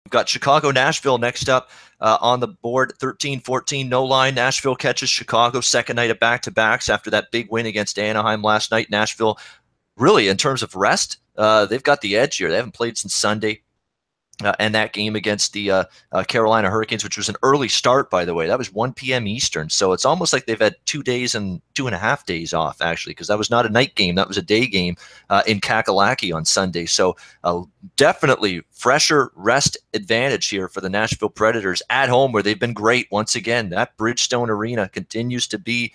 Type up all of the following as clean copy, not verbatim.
We've got Chicago, Nashville next up on the board, 13-14, no line. Nashville catches Chicago, second night of back-to-backs after that big win against Anaheim last night. Nashville, really, in terms of rest, they've got the edge here. They haven't played since Sunday. And that game against the Carolina Hurricanes, which was an early start, by the way, that was 1 p.m. Eastern. So it's almost like they've had 2 days and 2.5 days off, actually, because that was not a night game. That was a day game in Kakalaki on Sunday. So definitely fresher rest advantage here for the Nashville Predators at home, where they've been great once again. That Bridgestone Arena continues to be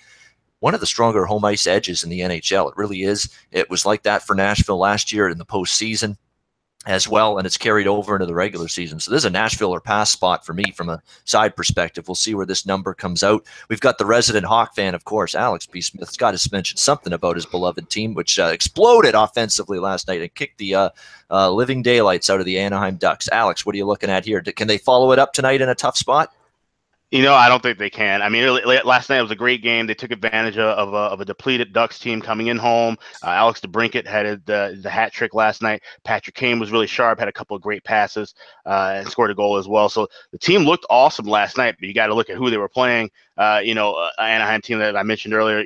one of the stronger home ice edges in the NHL. It really is. It was like that for Nashville last year in the postseason as well, and it's carried over into the regular season. So this is a Nashville or pass spot for me from a side perspective. We'll see where this number comes out. We've got the resident Hawk fan, of course, Alex P. Smith's got to mention something about his beloved team, which exploded offensively last night and kicked the living daylights out of the Anaheim Ducks. Alex, what are you looking at here? Can they follow it up tonight in a tough spot? I don't think they can. I mean, last night was a great game. They took advantage of a depleted Ducks team coming in home. Alex DeBrincat had the hat trick last night. Patrick Kane was really sharp, had a couple of great passes, and scored a goal as well. So the team looked awesome last night, but you got to look at who they were playing. Anaheim team that I mentioned earlier,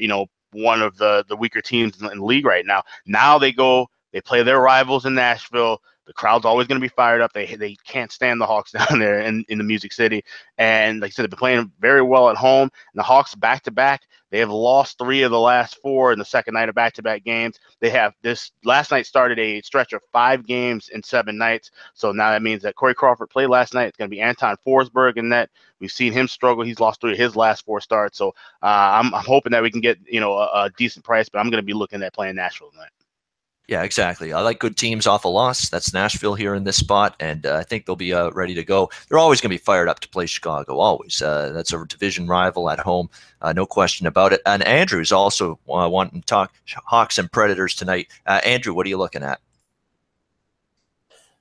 one of the weaker teams in the league right now. Now they play their rivals in Nashville. The crowd's always going to be fired up. They can't stand the Hawks down there in the Music City. And like I said, they've been playing very well at home. And the Hawks back-to-back, they have lost 3 of the last 4 in the second night of back-to-back games. They have last night started a stretch of 5 games in 7 nights. So now that means that Corey Crawford played last night. It's going to be Anton Forsberg in net. We've seen him struggle. He's lost 3 of his last 4 starts. So I'm hoping that we can get a decent price, but I'm going to be looking at playing Nashville tonight. Yeah, exactly. I like good teams off a loss. That's Nashville here in this spot, and I think they'll be ready to go. They're always going to be fired up to play Chicago, always. That's a division rival at home, no question about it. And Andrew's also wanting to talk Hawks and Predators tonight. Andrew, what are you looking at?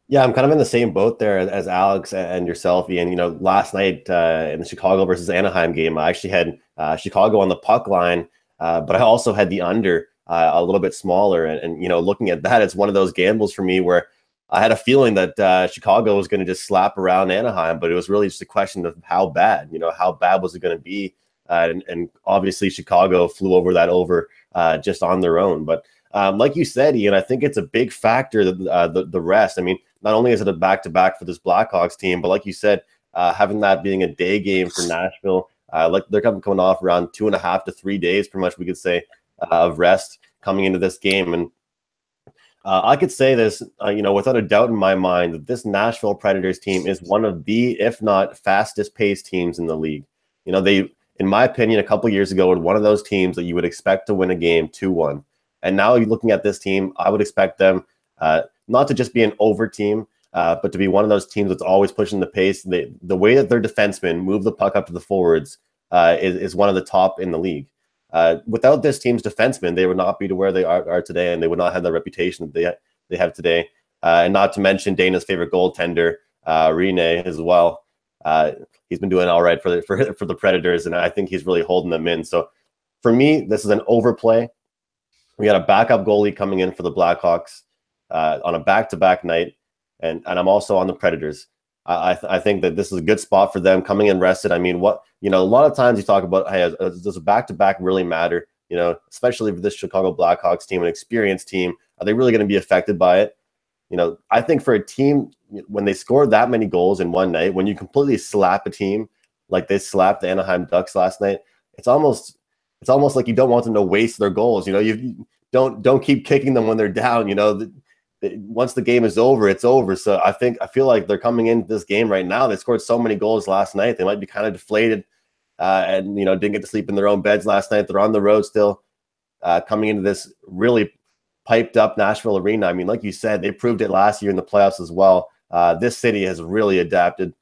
Yeah, I'm kind of in the same boat there as Alex and yourself, Ian. Last night in the Chicago versus Anaheim game, I actually had Chicago on the puck line, but I also had the under a little bit smaller. And looking at that, it's one of those gambles for me where I had a feeling that Chicago was going to just slap around Anaheim, but it was really just a question of how bad, how bad was it going to be? And obviously Chicago flew over that over just on their own. But like you said, Ian, I think it's a big factor, the rest. I mean, not only is it a back-to-back for this Blackhawks team, but like you said, having that being a day game for Nashville, like they're coming off around 2.5 to 3 days, pretty much we could say, of rest coming into this game. And I could say this, without a doubt in my mind, that this Nashville Predators team is one of the, if not fastest paced teams in the league. They, in my opinion, a couple years ago, were one of those teams that you would expect to win a game 2-1. And now you're looking at this team, I would expect them not to just be an over team, but to be one of those teams that's always pushing the pace. The way that their defensemen move the puck up to the forwards is one of the top in the league. Without this team's defensemen, they would not be to where they are today, and they would not have the reputation that they have today. And not to mention Dana's favorite goaltender, Rene, as well. He's been doing all right for the Predators, and I think he's really holding them in. So for me, this is an overplay. We got a backup goalie coming in for the Blackhawks on a back-to-back night, and I'm also on the Predators. I think that this is a good spot for them coming in rested. I mean, a lot of times you talk about, hey, does a back-to-back really matter? Especially for this Chicago Blackhawks team, an experienced team, are they really going to be affected by it? I think for a team, when they score that many goals in one night, when you completely slap a team like they slapped the Anaheim Ducks last night, it's almost like you don't want them to waste their goals. You don't keep kicking them when they're down. Once the game is over, it's over. So I feel like they're coming into this game right now. They scored so many goals last night. They might be kind of deflated and, didn't get to sleep in their own beds last night. They're on the road still coming into this really piped up Nashville arena. I mean, like you said, they proved it last year in the playoffs as well. This city has really adapted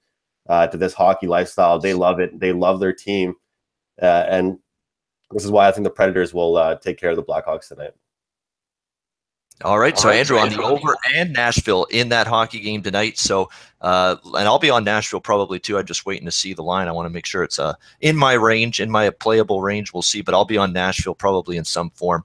to this hockey lifestyle. They love it. They love their team. And this is why I think the Predators will take care of the Blackhawks tonight. All right, so Andrew on the over and Nashville in that hockey game tonight. So, and I'll be on Nashville probably too. I'm just waiting to see the line. I want to make sure it's in my range, in my playable range. We'll see, but I'll be on Nashville probably in some form.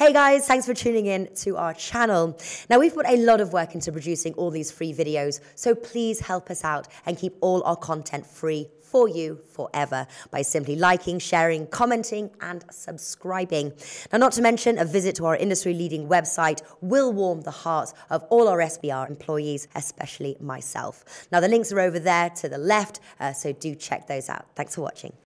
Hey guys, thanks for tuning in to our channel. Now, we've put a lot of work into producing all these free videos, so please help us out and keep all our content free for you forever by simply liking, sharing, commenting, and subscribing. Now, not to mention, a visit to our industry-leading website will warm the hearts of all our SBR employees, especially myself. Now, the links are over there to the left, so do check those out. Thanks for watching.